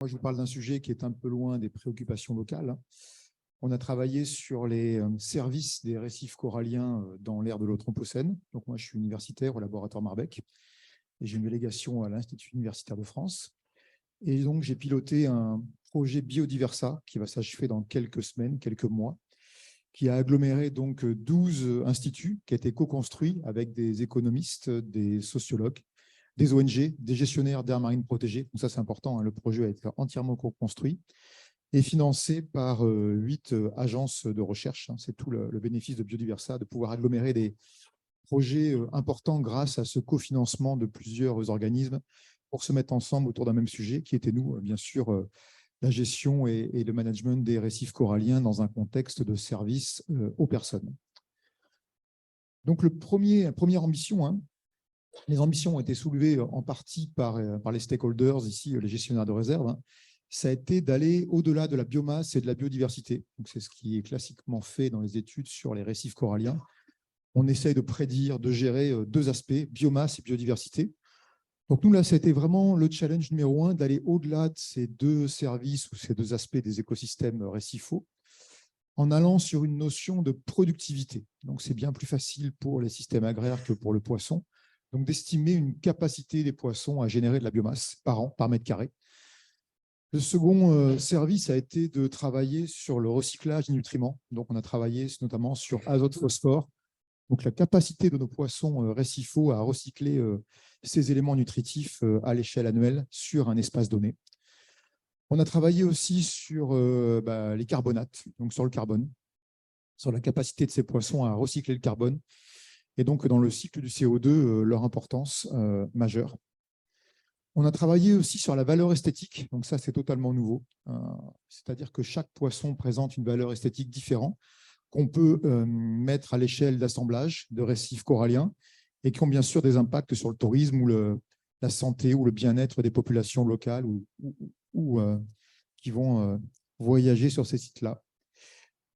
Moi, je vous parle d'un sujet qui est un peu loin des préoccupations locales. On a travaillé sur les services des récifs coralliens dans l'ère de l'Anthropocène. Donc, moi, je suis universitaire au laboratoire Marbec et j'ai une délégation à l'Institut universitaire de France. Et donc, j'ai piloté un projet Biodiversa qui va s'achever dans quelques semaines, quelques mois, qui a aggloméré donc 12 instituts qui a été co-construits avec des économistes, des sociologues, des ONG, des gestionnaires d'aires marines protégées. Donc ça, c'est important, hein, le projet a été entièrement co-construit et financé par 8 agences de recherche. Hein. C'est tout le bénéfice de Biodiversa, de pouvoir agglomérer des projets importants grâce à ce cofinancement de plusieurs organismes pour se mettre ensemble autour d'un même sujet qui était, nous, bien sûr, la gestion et le management des récifs coralliens dans un contexte de service aux personnes. Donc, la première ambition, hein, les ambitions ont été soulevées en partie par les stakeholders, ici les gestionnaires de réserve, hein, ça a été d'aller au-delà de la biomasse et de la biodiversité. C'est ce qui est classiquement fait dans les études sur les récifs coralliens. On essaye de prédire, de gérer deux aspects, biomasse et biodiversité. Donc nous, là, ça a été vraiment le challenge numéro 1, d'aller au-delà de ces deux services ou ces deux aspects des écosystèmes récifaux, en allant sur une notion de productivité. Donc c'est bien plus facile pour les systèmes agraires que pour le poisson, donc d'estimer une capacité des poissons à générer de la biomasse par an, par mètre carré. Le second service a été de travailler sur le recyclage des nutriments. Donc on a travaillé notamment sur azote, phosphore, donc la capacité de nos poissons récifaux à recycler ces éléments nutritifs à l'échelle annuelle sur un espace donné. On a travaillé aussi sur les carbonates, donc sur le carbone, sur la capacité de ces poissons à recycler le carbone, et donc dans le cycle du CO2, leur importance majeure. On a travaillé aussi sur la valeur esthétique, donc ça c'est totalement nouveau, c'est-à-dire que chaque poisson présente une valeur esthétique différente, qu'on peut mettre à l'échelle d'assemblage de récifs coralliens et qui ont bien sûr des impacts sur le tourisme ou la santé ou le bien-être des populations locales ou qui vont voyager sur ces sites-là.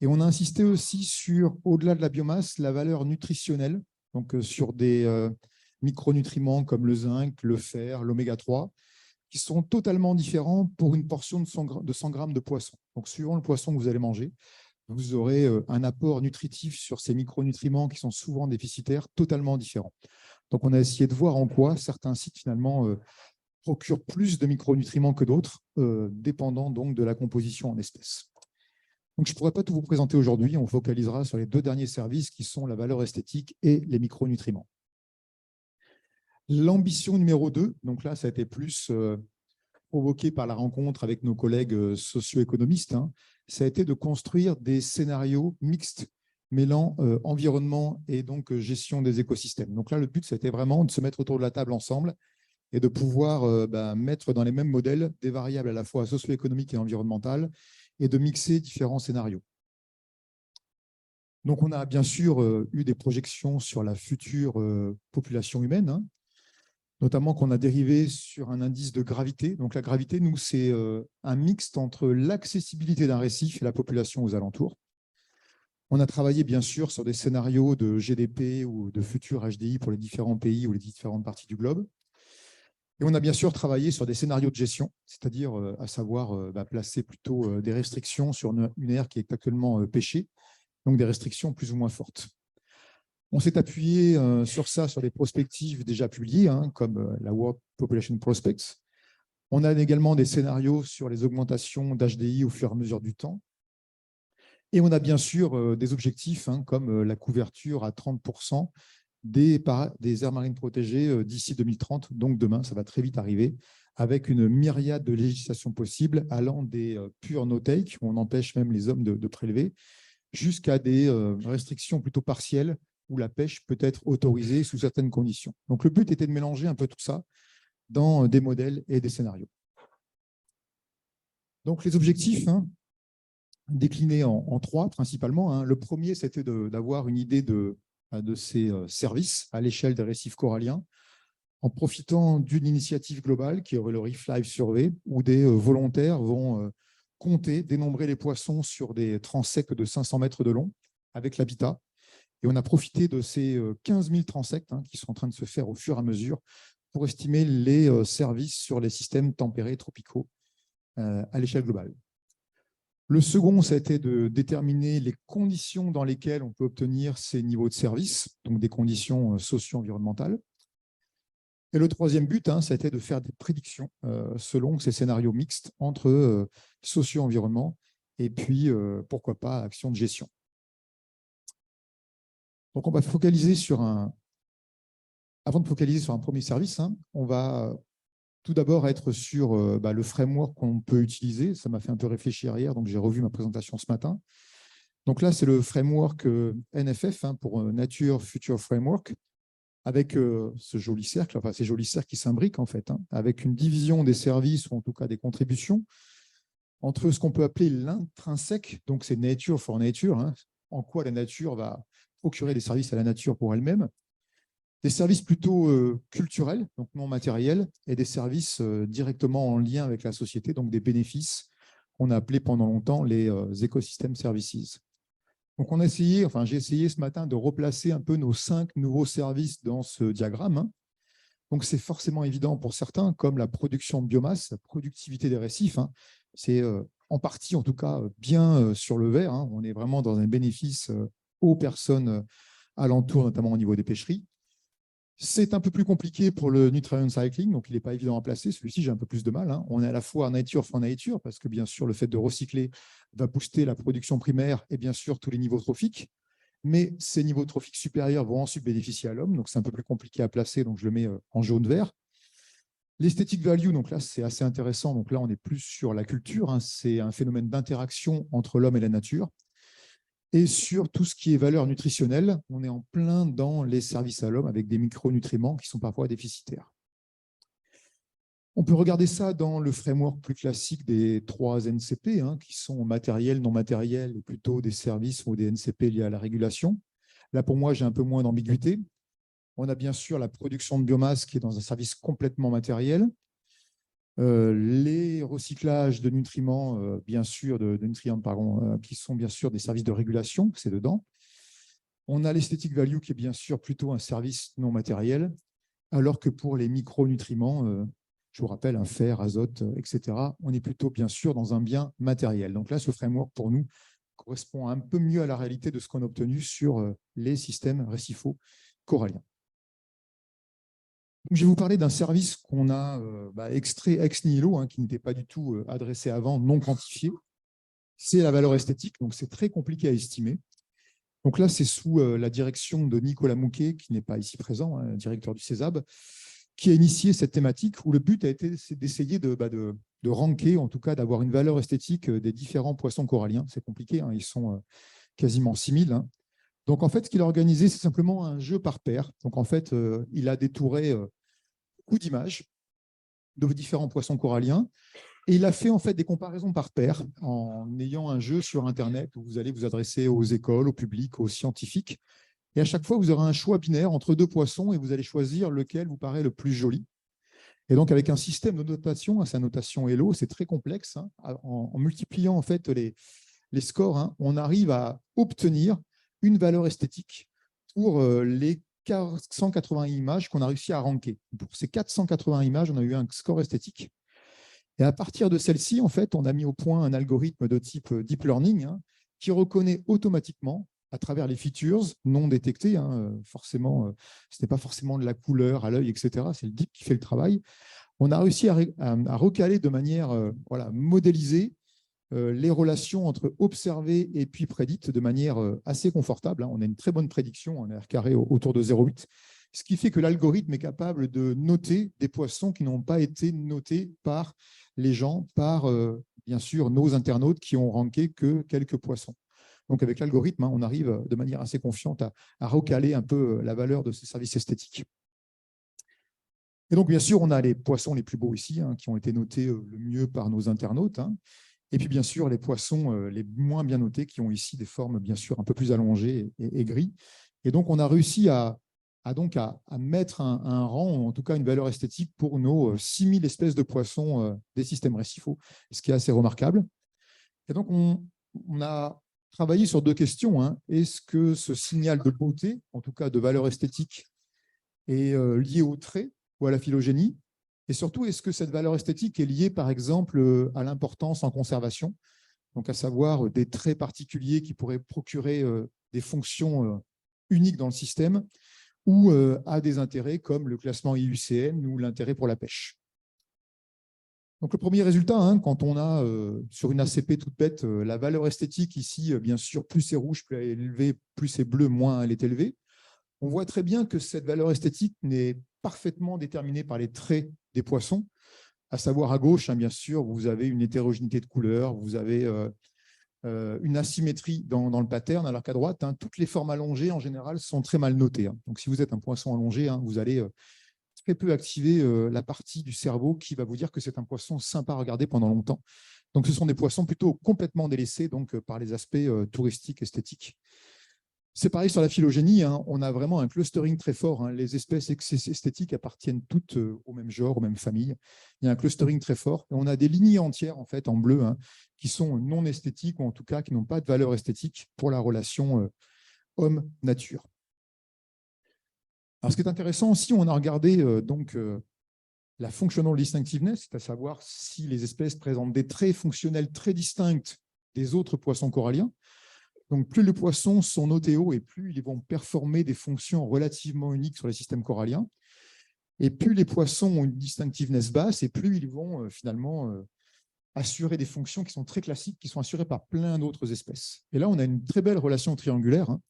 Et on a insisté aussi sur, au-delà de la biomasse, la valeur nutritionnelle, donc sur des micronutriments comme le zinc, le fer, l'oméga 3, qui sont totalement différents pour une portion de 100 grammes de poisson. Donc, suivant le poisson que vous allez manger, vous aurez un apport nutritif sur ces micronutriments qui sont souvent déficitaires, totalement différents. Donc, on a essayé de voir en quoi certains sites, finalement, procurent plus de micronutriments que d'autres, dépendant donc de la composition en espèces. Donc, je ne pourrais pas tout vous présenter aujourd'hui. On focalisera sur les deux derniers services qui sont la valeur esthétique et les micronutriments. L'ambition numéro 2, donc là, ça a été plus provoqué par la rencontre avec nos collègues socio-économistes, hein, ça a été de construire des scénarios mixtes mêlant environnement et donc gestion des écosystèmes. Donc là, le but, c'était vraiment de se mettre autour de la table ensemble et de pouvoir mettre dans les mêmes modèles des variables à la fois socio-économiques et environnementales et de mixer différents scénarios. Donc, on a bien sûr eu des projections sur la future population humaine, hein, notamment qu'on a dérivé sur un indice de gravité. Donc la gravité, nous, c'est un mixte entre l'accessibilité d'un récif et la population aux alentours. On a travaillé bien sûr sur des scénarios de GDP ou de futur HDI pour les différents pays ou les différentes parties du globe. Et on a bien sûr travaillé sur des scénarios de gestion, c'est-à-dire à savoir placer plutôt des restrictions sur une aire qui est actuellement pêchée, donc des restrictions plus ou moins fortes. On s'est appuyé sur ça, sur des prospectives déjà publiées, hein, comme la World Population Prospects. On a également des scénarios sur les augmentations d'HDI au fur et à mesure du temps. Et on a bien sûr des objectifs, hein, comme la couverture à 30% des aires marines protégées d'ici 2030. Donc demain, ça va très vite arriver, avec une myriade de législations possibles, allant des pure no-take, où on empêche même les hommes de prélever, jusqu'à des restrictions plutôt partielles, où la pêche peut être autorisée sous certaines conditions. Donc, le but était de mélanger un peu tout ça dans des modèles et des scénarios. Donc, les objectifs, hein, déclinés en 3 principalement. Hein. Le premier, c'était d'avoir une idée de ces services à l'échelle des récifs coralliens, en profitant d'une initiative globale qui aurait le Reef Life Survey, où des volontaires vont compter, dénombrer les poissons sur des transects de 500 mètres de long avec l'habitat. Et on a profité de ces 15 000 transects qui sont en train de se faire au fur et à mesure pour estimer les services sur les systèmes tempérés tropicaux à l'échelle globale. Le second, ça a été de déterminer les conditions dans lesquelles on peut obtenir ces niveaux de service, donc des conditions socio-environnementales. Et le troisième but, ça a été de faire des prédictions selon ces scénarios mixtes entre socio-environnement et puis, pourquoi pas, action de gestion. Donc, on va focaliser sur avant de focaliser sur un premier service, on va tout d'abord être sur le framework qu'on peut utiliser. Ça m'a fait un peu réfléchir hier, donc j'ai revu ma présentation ce matin. Donc là, c'est le framework NFF pour Nature Future Framework, avec ce joli cercle, enfin ces jolis cercles qui s'imbriquent en fait, avec une division des services ou en tout cas des contributions entre ce qu'on peut appeler l'intrinsèque, donc c'est Nature for Nature, en quoi la nature va procurer des services à la nature pour elle-même, des services plutôt culturels, donc non matériels, et des services directement en lien avec la société, donc des bénéfices qu'on a appelés pendant longtemps les écosystèmes services. Donc on a essayé, enfin j'ai essayé ce matin de replacer un peu nos 5 nouveaux services dans ce diagramme. Donc c'est forcément évident pour certains, comme la production de biomasse, la productivité des récifs. C'est en partie, en tout cas, bien sur le vert. On est vraiment dans un bénéfice aux personnes alentours, notamment au niveau des pêcheries. C'est un peu plus compliqué pour le nutrient cycling, donc il n'est pas évident à placer. Celui-ci, j'ai un peu plus de mal. On est à la fois nature for nature, parce que bien sûr, le fait de recycler va booster la production primaire et bien sûr tous les niveaux trophiques. Mais ces niveaux trophiques supérieurs vont ensuite bénéficier à l'homme, donc c'est un peu plus compliqué à placer, donc je le mets en jaune-vert. L'esthétique value, donc là, c'est assez intéressant. Donc là, on est plus sur la culture. C'est un phénomène d'interaction entre l'homme et la nature. Et sur tout ce qui est valeur nutritionnelle, on est en plein dans les services à l'homme avec des micronutriments qui sont parfois déficitaires. On peut regarder ça dans le framework plus classique des 3 NCP, qui sont matériels, non matériels, et plutôt des services ou des NCP liés à la régulation. Là, pour moi, j'ai un peu moins d'ambiguïté. On a bien sûr la production de biomasse qui est dans un service complètement matériel. Les recyclages de nutriments, bien sûr, qui sont bien sûr des services de régulation, c'est dedans. On a l'esthétique value qui est bien sûr plutôt un service non matériel, alors que pour les micronutriments, je vous rappelle, fer, azote, etc., on est plutôt bien sûr dans un bien matériel. Donc là, ce framework pour nous correspond un peu mieux à la réalité de ce qu'on a obtenu sur les systèmes récifaux coralliens. Je vais vous parler d'un service qu'on a extrait ex nihilo, qui n'était pas du tout adressé avant, non quantifié. C'est la valeur esthétique, donc c'est très compliqué à estimer. Donc là, c'est sous la direction de Nicolas Mouquet, qui n'est pas ici présent, directeur du CESAB, qui a initié cette thématique où le but a été d'essayer de ranker, en tout cas d'avoir une valeur esthétique des différents poissons coralliens. C'est compliqué, ils sont quasiment 6000. Donc, en fait, ce qu'il a organisé, c'est simplement un jeu par paire. Donc, en fait, il a détouré beaucoup d'images de différents poissons coralliens et il a fait en fait des comparaisons par paire en ayant un jeu sur Internet où vous allez vous adresser aux écoles, au public, aux scientifiques. Et à chaque fois, vous aurez un choix binaire entre 2 poissons et vous allez choisir lequel vous paraît le plus joli. Et donc, avec un système de notation, sa notation Elo, c'est très complexe. En multipliant en fait les scores, on arrive à obtenir une valeur esthétique pour les 480 images qu'on a réussi à ranker. Pour ces 480 images, on a eu un score esthétique. Et à partir de celle-ci, en fait, on a mis au point un algorithme de type deep learning qui reconnaît automatiquement, à travers les features non détectées, forcément, ce n'est pas forcément de la couleur à l'œil, etc. C'est le deep qui fait le travail. On a réussi à recaler de manière modélisée les relations entre observées et puis prédites de manière assez confortable. On a une très bonne prédiction en R carré autour de 0,8, ce qui fait que l'algorithme est capable de noter des poissons qui n'ont pas été notés par les gens, par bien sûr nos internautes qui ont ranké que quelques poissons. Donc avec l'algorithme, on arrive de manière assez confiante à recaler un peu la valeur de ces services esthétiques. Et donc bien sûr, on a les poissons les plus beaux ici, qui ont été notés le mieux par nos internautes. Et puis, bien sûr, les poissons les moins bien notés qui ont ici des formes, bien sûr, un peu plus allongées et gris. Et donc, on a réussi à mettre un rang, ou en tout cas une valeur esthétique pour nos 6000 espèces de poissons des systèmes récifaux, ce qui est assez remarquable. Et donc, on a travaillé sur 2 questions. Est-ce que ce signal de beauté, en tout cas de valeur esthétique, est lié au trait ou à la phylogénie? Et surtout, est-ce que cette valeur esthétique est liée, par exemple, à l'importance en conservation, donc à savoir des traits particuliers qui pourraient procurer des fonctions uniques dans le système, ou à des intérêts comme le classement IUCN ou l'intérêt pour la pêche. Donc, le premier résultat, hein, quand on a sur une ACP toute bête, la valeur esthétique ici, bien sûr, plus c'est rouge, plus elle est élevée, plus c'est bleu, moins elle est élevée. On voit très bien que cette valeur esthétique n'est parfaitement déterminée par les traits des poissons, à savoir à gauche, hein, bien sûr, vous avez une hétérogénéité de couleurs, vous avez une asymétrie dans le pattern, alors qu'à droite, hein, toutes les formes allongées, en général, sont très mal notées. Hein. Donc, si vous êtes un poisson allongé, hein, vous allez très peu activer la partie du cerveau qui va vous dire que c'est un poisson sympa à regarder pendant longtemps. Donc, ce sont des poissons plutôt complètement délaissés donc, par les aspects touristiques, esthétiques. C'est pareil sur la phylogénie, hein, on a vraiment un clustering très fort. Hein. Les espèces esthétiques appartiennent toutes au même genre, aux mêmes familles. Il y a un clustering très fort. Et on a des lignées entières en fait, en bleu hein, qui sont non esthétiques ou en tout cas qui n'ont pas de valeur esthétique pour la relation homme-nature. Alors, ce qui est intéressant aussi, on a regardé la functional distinctiveness, c'est à savoir si les espèces présentent des traits fonctionnels très distincts des autres poissons coralliens. Donc, plus les poissons sont notés haut et plus ils vont performer des fonctions relativement uniques sur les systèmes coralliens. Et plus les poissons ont une distinctiveness basse et plus ils vont finalement assurer des fonctions qui sont très classiques, qui sont assurées par plein d'autres espèces. Et là, on a une très belle relation triangulaire. Hein.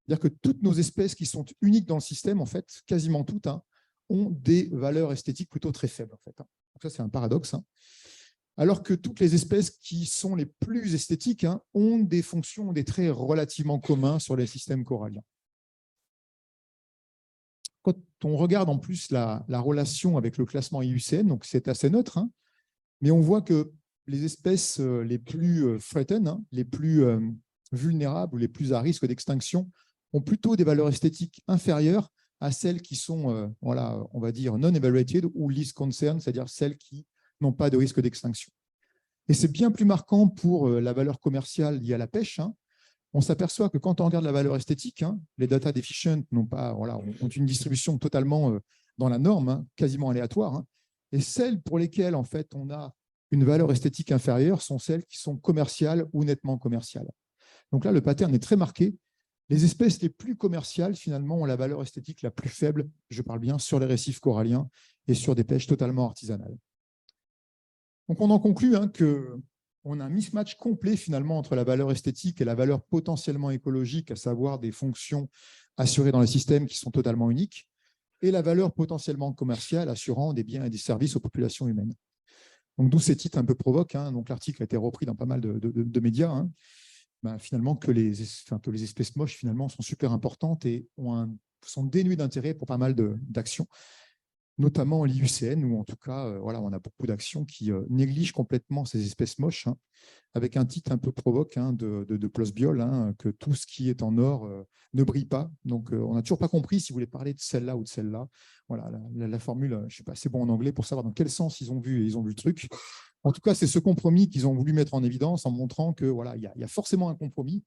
C'est-à-dire que toutes nos espèces qui sont uniques dans le système, en fait, quasiment toutes, hein, ont des valeurs esthétiques plutôt très faibles. En fait, hein. Donc ça, c'est un paradoxe. Hein. Alors que toutes les espèces qui sont les plus esthétiques hein, ont des fonctions, des traits relativement communs sur les systèmes coralliens. Quand on regarde en plus la relation avec le classement IUCN, donc c'est assez neutre, hein, mais on voit que les espèces les plus threatened, hein, les plus vulnérables ou les plus à risque d'extinction ont plutôt des valeurs esthétiques inférieures à celles qui sont, voilà, on va dire, non-evaluated ou least concern, c'est-à-dire celles qui n'ont pas de risque d'extinction. Et c'est bien plus marquant pour la valeur commerciale liée à la pêche. Hein. On s'aperçoit que quand on regarde la valeur esthétique, hein, les data deficient ont une distribution totalement dans la norme, hein, quasiment aléatoire. Hein. Et celles pour lesquelles en fait, on a une valeur esthétique inférieure sont celles qui sont commerciales ou nettement commerciales. Donc là, le pattern est très marqué. Les espèces les plus commerciales, finalement, ont la valeur esthétique la plus faible, je parle bien, sur les récifs coralliens et sur des pêches totalement artisanales. Donc, on en conclut hein, qu'on a un mismatch complet, finalement, entre la valeur esthétique et la valeur potentiellement écologique, à savoir des fonctions assurées dans le système qui sont totalement uniques, et la valeur potentiellement commerciale assurant des biens et des services aux populations humaines. Donc, d'où ces titres un peu provoques. Hein. Donc, l'article a été repris dans pas mal de médias. Hein. Ben, finalement, que les espèces moches finalement, sont super importantes et sont dénuées d'intérêt pour pas mal d'actions, notamment l'IUCN, où en tout cas, voilà, on a beaucoup d'actions qui négligent complètement ces espèces moches, hein, avec un titre un peu provoque hein, de Plusbiol, hein, que tout ce qui est en or ne brille pas. Donc, on n'a toujours pas compris si vous voulez parler de celle-là ou de celle-là. Voilà, la formule, je ne suis pas assez bon en anglais pour savoir dans quel sens ils ont vu le truc. En tout cas, c'est ce compromis qu'ils ont voulu mettre en évidence en montrant que voilà, il y a forcément un compromis.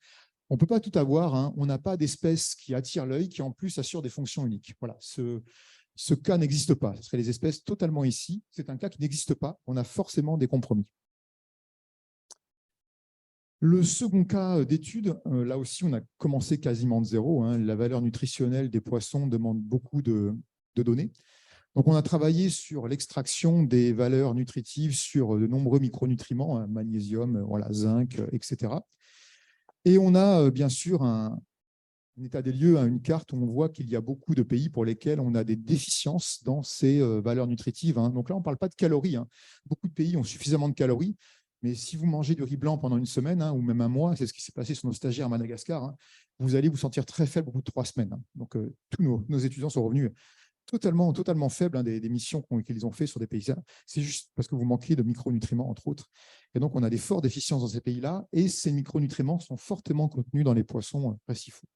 On ne peut pas tout avoir. Hein. On n'a pas d'espèces qui attirent l'œil, qui en plus assurent des fonctions uniques. Voilà, ce cas n'existe pas. Ce serait les espèces totalement ici. C'est un cas qui n'existe pas. On a forcément des compromis. Le second cas d'étude, là aussi, on a commencé quasiment de zéro. Hein. La valeur nutritionnelle des poissons demande beaucoup de données. Donc, on a travaillé sur l'extraction des valeurs nutritives sur de nombreux micronutriments, hein, magnésium, voilà, zinc, etc. Et on a bien sûr un état des lieux, hein, une carte où on voit qu'il y a beaucoup de pays pour lesquels on a des déficiences dans ces valeurs nutritives. Hein. Donc là, on ne parle pas de calories. Hein. Beaucoup de pays ont suffisamment de calories, mais si vous mangez du riz blanc pendant une semaine hein, ou même un mois, c'est ce qui s'est passé sur nos stagiaires à Madagascar, hein, vous allez vous sentir très faible au bout de 3 semaines. Hein. Donc, tous nos étudiants sont revenus totalement faibles hein, des missions qu'ils ont fait sur des pays. C'est juste parce que vous manquez de micronutriments, entre autres. Et donc, on a des fortes déficiences dans ces pays-là, et ces micronutriments sont fortement contenus dans les poissons récifaux.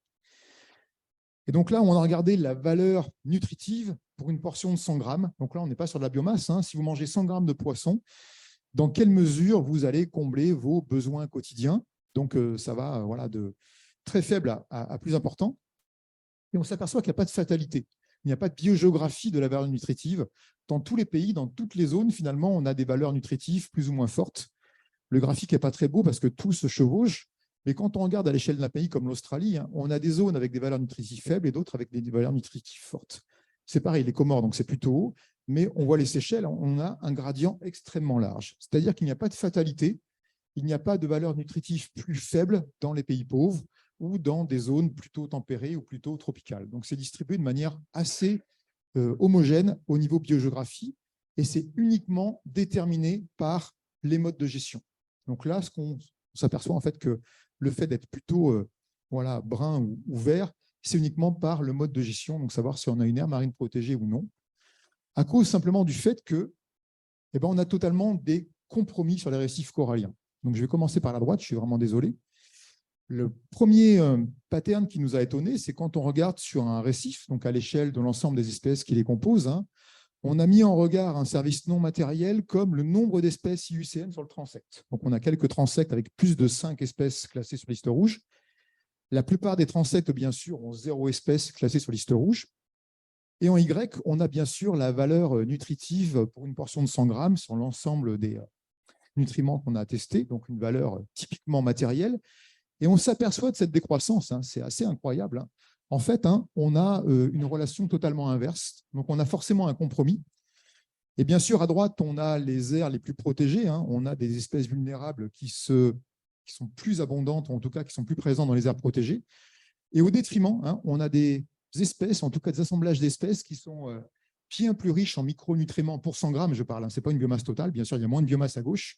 Et donc là, on a regardé la valeur nutritive pour une portion de 100 grammes. Donc là, on n'est pas sur de la biomasse. Hein. Si vous mangez 100 grammes de poisson, dans quelle mesure vous allez combler vos besoins quotidiens? Donc, ça va voilà, de très faible à plus important. Et on s'aperçoit qu'il n'y a pas de fatalité. Il n'y a pas de biogéographie de la valeur nutritive. dans tous les pays, dans toutes les zones, finalement, on a des valeurs nutritives plus ou moins fortes. Le graphique n'est pas très beau parce que tout se chevauche, mais quand on regarde à l'échelle d'un pays comme l'Australie, hein, on a des zones avec des valeurs nutritives faibles et d'autres avec des valeurs nutritives fortes. C'est pareil, les Comores, donc c'est plutôt haut, mais on voit les Seychelles, on a un gradient extrêmement large. C'est-à-dire qu'il n'y a pas de fatalité, il n'y a pas de valeurs nutritives plus faibles dans les pays pauvres ou dans des zones plutôt tempérées ou plutôt tropicales. Donc c'est distribué de manière assez homogène au niveau biogéographie et c'est uniquement déterminé par les modes de gestion. Donc là, on s'aperçoit en fait que le fait d'être plutôt voilà, brun ou vert, c'est uniquement par le mode de gestion, donc savoir si on a une aire marine protégée ou non, à cause simplement du fait que on a totalement des compromis sur les récifs coralliens. Donc je vais commencer par la droite, je suis vraiment désolé. Le premier pattern qui nous a étonné, c'est quand on regarde sur un récif, donc à l'échelle de l'ensemble des espèces qui les composent, hein, on a mis en regard un service non matériel comme le nombre d'espèces IUCN sur le transect. Donc on a quelques transects avec plus de 5 espèces classées sur liste rouge. La plupart des transects, bien sûr, ont 0 espèce classée sur liste rouge. Et en Y, on a bien sûr la valeur nutritive pour une portion de 100 grammes sur l'ensemble des nutriments qu'on a testés, donc une valeur typiquement matérielle. Et on s'aperçoit de cette décroissance, hein, c'est assez incroyable. Hein. En fait, hein, on a une relation totalement inverse. Donc, on a forcément un compromis. Et bien sûr, à droite, on a les aires les plus protégées. Hein. On a des espèces vulnérables qui sont plus abondantes, ou en tout cas qui sont plus présentes dans les aires protégées. Et au détriment, hein, on a des espèces, en tout cas des assemblages d'espèces qui sont bien plus riches en micronutriments pour 100 grammes, je parle. Hein. Ce n'est pas une biomasse totale, bien sûr, il y a moins de biomasse à gauche.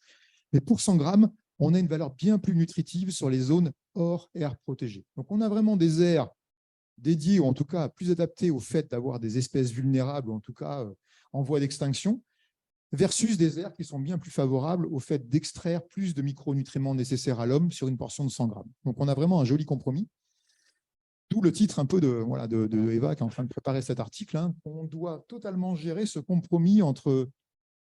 Mais pour 100 grammes, on a une valeur bien plus nutritive sur les zones hors aires protégées. Donc, on a vraiment des aires dédiées, ou en tout cas plus adaptées au fait d'avoir des espèces vulnérables, ou en tout cas en voie d'extinction, versus des aires qui sont bien plus favorables au fait d'extraire plus de micronutriments nécessaires à l'homme sur une portion de 100 grammes. Donc, on a vraiment un joli compromis. D'où le titre un peu de Eva qui est en train de préparer cet article. Hein. On doit totalement gérer ce compromis entre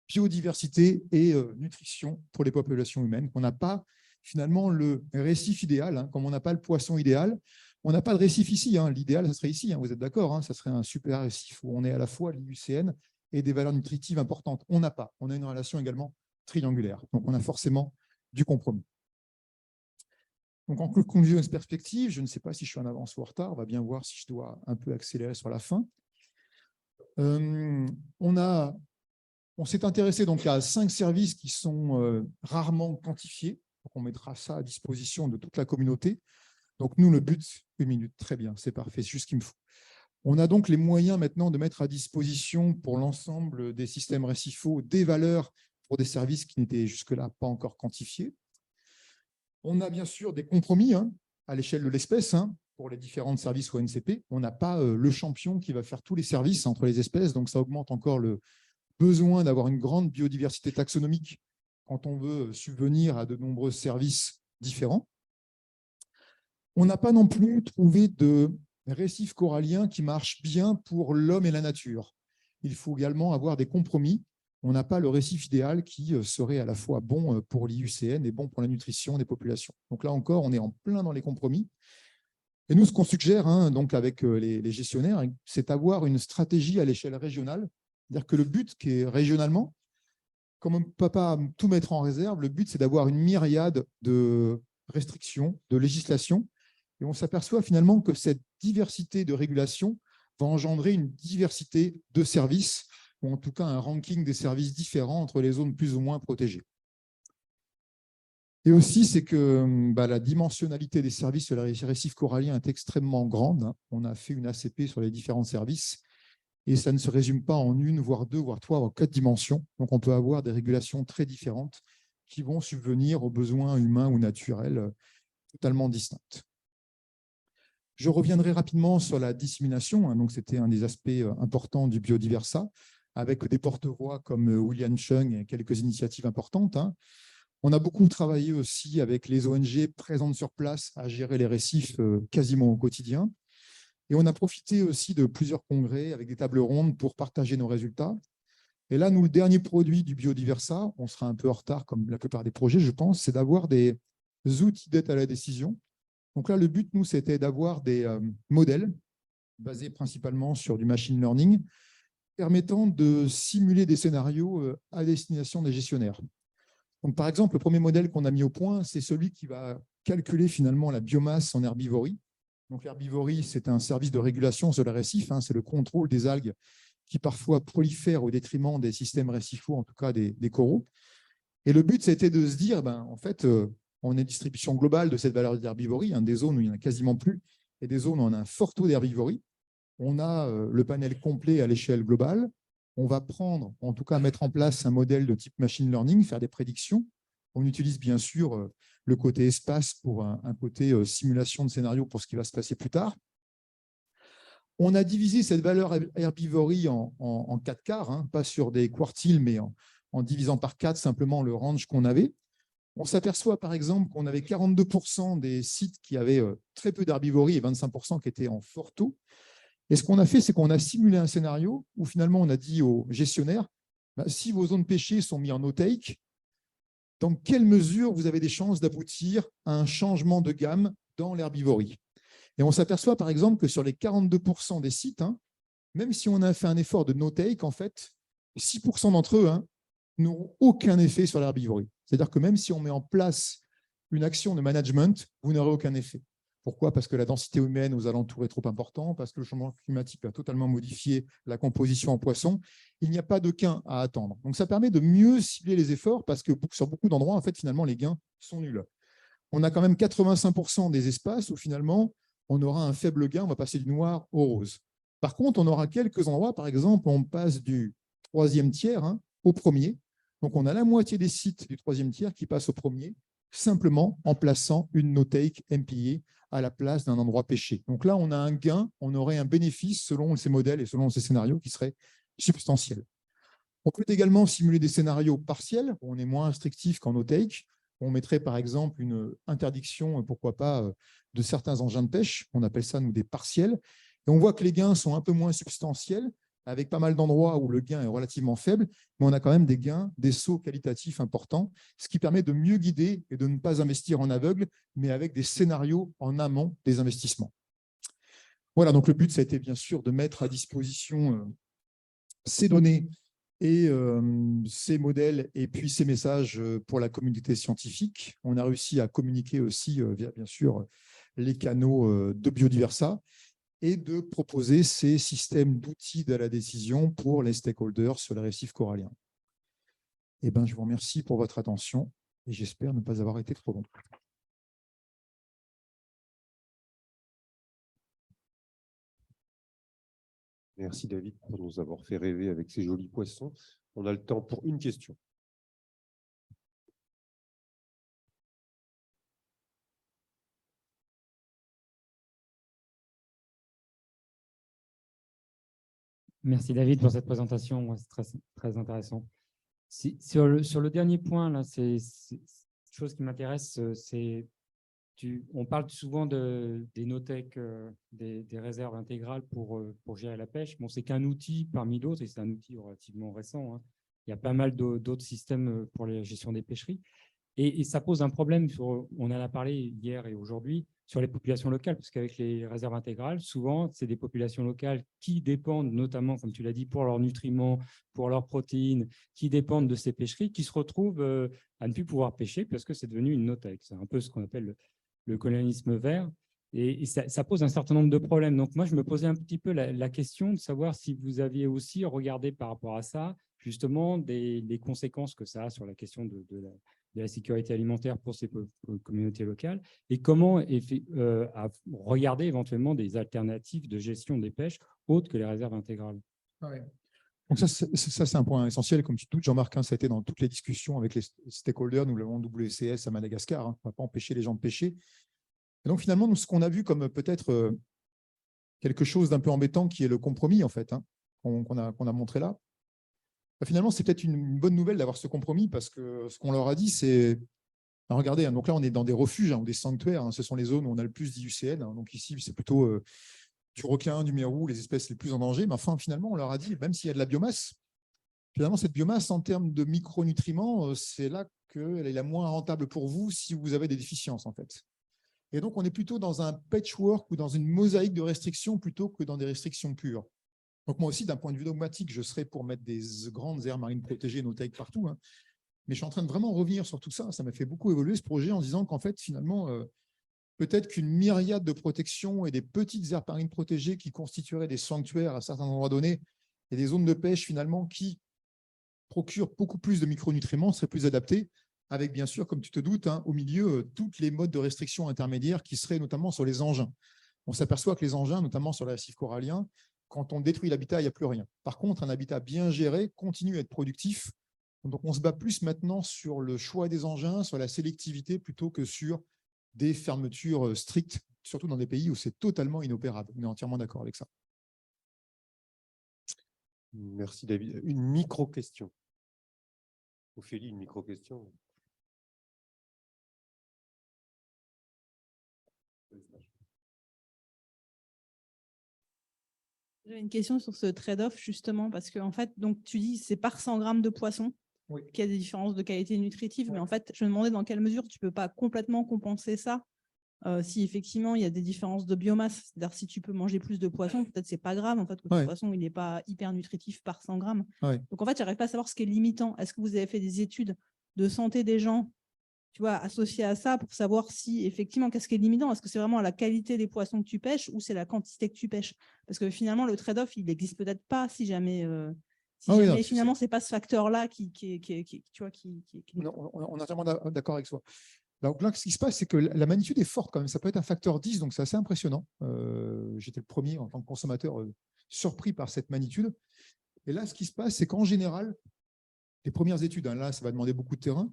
biodiversité et nutrition pour les populations humaines. On n'a pas finalement le récif idéal, hein, comme on n'a pas le poisson idéal. On n'a pas de récif ici. Hein. L'idéal, ça serait ici, hein, vous êtes d'accord, hein, ça serait un super récif où on est à la fois l'IUCN et des valeurs nutritives importantes. On n'a pas. On a une relation également triangulaire. Donc, on a forcément du compromis. Donc, en conclusion de perspective, je ne sais pas si je suis en avance ou en retard. On va bien voir si je dois un peu accélérer sur la fin. On s'est intéressé donc à 5 services qui sont rarement quantifiés. Donc, on mettra ça à disposition de toute la communauté. Donc, nous, le but, 1 minute, très bien, c'est parfait, c'est juste ce qu'il me faut. On a donc les moyens maintenant de mettre à disposition pour l'ensemble des systèmes récifaux des valeurs pour des services qui n'étaient jusque-là pas encore quantifiés. On a bien sûr des compromis hein, à l'échelle de l'espèce hein, pour les différents services ONCP. On n'a pas le champion qui va faire tous les services entre les espèces, donc ça augmente encore le besoin d'avoir une grande biodiversité taxonomique quand on veut subvenir à de nombreux services différents. On n'a pas non plus trouvé de récifs coralliens qui marchent bien pour l'homme et la nature. Il faut également avoir des compromis. On n'a pas le récif idéal qui serait à la fois bon pour l'IUCN et bon pour la nutrition des populations. Donc là encore, on est en plein dans les compromis. Et nous, ce qu'on suggère hein, donc avec les gestionnaires, c'est d'avoir une stratégie à l'échelle régionale. C'est-à-dire que le but qui est régionalement, comme on ne peut pas tout mettre en réserve, le but c'est d'avoir une myriade de restrictions, de législations. Et on s'aperçoit finalement que cette diversité de régulation va engendrer une diversité de services, ou en tout cas un ranking des services différents entre les zones plus ou moins protégées. Et aussi, c'est que la dimensionnalité des services sur les récifs coralliens est extrêmement grande. On a fait une ACP sur les différents services et ça ne se résume pas en 1, voire 2, voire 3, voire 4 dimensions. Donc, on peut avoir des régulations très différentes qui vont subvenir aux besoins humains ou naturels totalement distincts. Je reviendrai rapidement sur la dissémination. Donc, c'était un des aspects importants du Biodiversa, avec des porte-voix comme William Chung et quelques initiatives importantes. On a beaucoup travaillé aussi avec les ONG présentes sur place à gérer les récifs quasiment au quotidien. Et on a profité aussi de plusieurs congrès avec des tables rondes pour partager nos résultats. Et là, nous, le dernier produit du Biodiversa, on sera un peu en retard comme la plupart des projets, je pense, c'est d'avoir des outils d'aide à la décision. Donc là, le but, nous, c'était d'avoir des modèles basés principalement sur du machine learning permettant de simuler des scénarios à destination des gestionnaires. Donc, par exemple, le premier modèle qu'on a mis au point, c'est celui qui va calculer finalement la biomasse en herbivorie. Donc, l'herbivorie, c'est un service de régulation sur les récifs, c'est le contrôle des algues qui parfois prolifèrent au détriment des systèmes récifaux, en tout cas des coraux. Et le but, c'était de se dire, en fait, on a une distribution globale de cette valeur d'herbivorie, des zones où il n'y en a quasiment plus, et des zones où on a un fort taux d'herbivorie. On a le panel complet à l'échelle globale. On va prendre, en tout cas mettre en place un modèle de type machine learning, faire des prédictions. On utilise bien sûr le côté espace pour un côté simulation de scénario pour ce qui va se passer plus tard. On a divisé cette valeur herbivorie en 4 quarts, pas sur des quartiles, mais en divisant par 4 simplement le range qu'on avait. On s'aperçoit par exemple qu'on avait 42% des sites qui avaient très peu d'herbivorie et 25% qui étaient en fort taux. Et ce qu'on a fait, c'est qu'on a simulé un scénario où finalement on a dit aux gestionnaires, si vos zones pêchées sont mises en no-take, dans quelle mesure vous avez des chances d'aboutir à un changement de gamme dans l'herbivorie? Et on s'aperçoit par exemple que sur les 42% des sites, même si on a fait un effort de no-take, en fait, 6% d'entre eux n'auront aucun effet sur l'herbivorie. C'est-à-dire que même si on met en place une action de management, vous n'aurez aucun effet. Pourquoi? Parce que la densité humaine aux alentours est trop importante, parce que le changement climatique a totalement modifié la composition en poissons. Il n'y a pas de gain à attendre. Donc, ça permet de mieux cibler les efforts parce que sur beaucoup d'endroits, en fait, finalement, les gains sont nuls. On a quand même 85% des espaces où finalement, on aura un faible gain, on va passer du noir au rose. Par contre, on aura quelques endroits, par exemple, on passe du 3e tiers au premier. Donc, on a la moitié des sites du 3e tiers qui passent au premier, simplement en plaçant une no-take MPA à la place d'un endroit pêché. Donc là, on a un gain, on aurait un bénéfice selon ces modèles et selon ces scénarios qui serait substantiel. On peut également simuler des scénarios partiels, où on est moins restrictif qu'en no-take. On mettrait par exemple une interdiction, pourquoi pas, de certains engins de pêche. On appelle ça, nous, des partiels. Et on voit que les gains sont un peu moins substantiels, avec pas mal d'endroits où le gain est relativement faible, mais on a quand même des gains, des sauts qualitatifs importants, ce qui permet de mieux guider et de ne pas investir en aveugle, mais avec des scénarios en amont des investissements. Voilà, donc le but, ça a été bien sûr de mettre à disposition ces données et ces modèles et puis ces messages pour la communauté scientifique. On a réussi à communiquer aussi via, bien sûr, les canaux de Biodiversa et de proposer ces systèmes d'outils de la décision pour les stakeholders sur les récifs coralliens. Je vous remercie pour votre attention et j'espère ne pas avoir été trop long. Merci David pour nous avoir fait rêver avec ces jolis poissons. On a le temps pour une question. Merci David pour cette présentation, c'est très intéressant. Sur le dernier point, là, c'est une chose qui m'intéresse, on parle souvent des no-take, des réserves intégrales pour gérer la pêche. Bon, c'est qu'un outil parmi d'autres et c'est un outil relativement récent. Il y a pas mal d'autres systèmes pour la gestion des pêcheries. Et ça pose un problème, on en a parlé hier et aujourd'hui, sur les populations locales, parce qu'avec les réserves intégrales, souvent, c'est des populations locales qui dépendent, notamment, comme tu l'as dit, pour leurs nutriments, pour leurs protéines, qui dépendent de ces pêcheries, qui se retrouvent à ne plus pouvoir pêcher parce que c'est devenu une no-take. C'est un peu ce qu'on appelle le colonialisme vert. Et ça pose un certain nombre de problèmes. Donc, moi, je me posais un petit peu la question de savoir si vous aviez aussi regardé par rapport à ça, justement, les conséquences que ça a sur la question de la sécurité alimentaire pour ces communautés locales et comment regarder éventuellement des alternatives de gestion des pêches autres que les réserves intégrales. Ouais. Donc ça, c'est un point essentiel. Comme tu te doutes, Jean-Marc, ça a été dans toutes les discussions avec les stakeholders. Nous l'avons WCS à Madagascar. On ne va pas empêcher les gens de pêcher. Et donc finalement, nous, ce qu'on a vu comme peut-être quelque chose d'un peu embêtant, qui est le compromis, en fait, qu'on a montré là. Finalement, c'est peut-être une bonne nouvelle d'avoir ce compromis parce que ce qu'on leur a dit, c'est… Regardez, donc là, on est dans des refuges ou des sanctuaires. Ce sont les zones où on a le plus d'IUCN. Donc ici, c'est plutôt du requin, du mérou, les espèces les plus en danger. Mais enfin, finalement, on leur a dit, même s'il y a de la biomasse, finalement, cette biomasse, en termes de micronutriments, c'est là qu'elle est la moins rentable pour vous si vous avez des déficiences, en fait. Et donc, on est plutôt dans un patchwork ou dans une mosaïque de restrictions plutôt que dans des restrictions pures. Donc moi aussi, d'un point de vue dogmatique, je serais pour mettre des grandes aires marines protégées, no take partout. Hein. Mais je suis en train de vraiment revenir sur tout ça. Ça m'a fait beaucoup évoluer ce projet en disant qu'en fait, finalement, peut-être qu'une myriade de protections et des petites aires marines protégées qui constitueraient des sanctuaires à certains endroits donnés et des zones de pêche finalement qui procurent beaucoup plus de micronutriments seraient plus adaptées, avec bien sûr, comme tu te doutes, hein, au milieu, toutes les modes de restriction intermédiaires qui seraient notamment sur les engins. On s'aperçoit que les engins, notamment sur les récifs coralliens, quand on détruit l'habitat, il n'y a plus rien. Par contre, un habitat bien géré continue à être productif. Donc, on se bat plus maintenant sur le choix des engins, sur la sélectivité, plutôt que sur des fermetures strictes, surtout dans des pays où c'est totalement inopérable. On est entièrement d'accord avec ça. Merci David. Une micro-question. Ophélie, une micro-question. J'ai une question sur ce trade-off justement, parce que en fait, donc tu dis c'est par 100 grammes de poisson qu'il y a des différences de qualité nutritive, mais en fait, je me demandais dans quelle mesure tu peux pas complètement compenser ça si effectivement il y a des différences de biomasse. C'est-à-dire si tu peux manger plus de poisson, peut-être c'est pas grave en fait que le poisson il n'est pas hyper nutritif par 100 grammes. Donc en fait, j'arrive pas à savoir ce qui est limitant. Est-ce que vous avez fait des études de santé des gens, tu vois, associées à ça pour savoir si effectivement qu'est-ce qui est limitant? Est-ce que c'est vraiment la qualité des poissons que tu pêches ou c'est la quantité que tu pêches? Parce que finalement le trade-off il n'existe peut-être pas si jamais finalement c'est pas ce facteur-là qui tu vois qui non, on est entièrement d'accord avec toi. Donc là, ce qui se passe, c'est que la magnitude est forte quand même. Ça peut être un facteur 10, donc c'est assez impressionnant. J'étais le premier en tant que consommateur surpris par cette magnitude. Et là, ce qui se passe, c'est qu'en général, les premières études, hein, là, ça va demander beaucoup de terrain.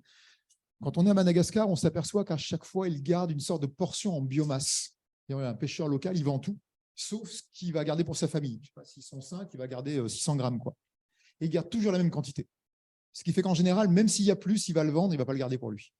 Quand on est à Madagascar, on s'aperçoit qu'à chaque fois, ils gardent une sorte de portion en biomasse. Et un pêcheur local, il vend tout, sauf ce qu'il va garder pour sa famille. Je sais pas, s'ils sont 5, il va garder 600 grammes, quoi. Et il garde toujours la même quantité. Ce qui fait qu'en général, même s'il y a plus, il va le vendre, il ne va pas le garder pour lui.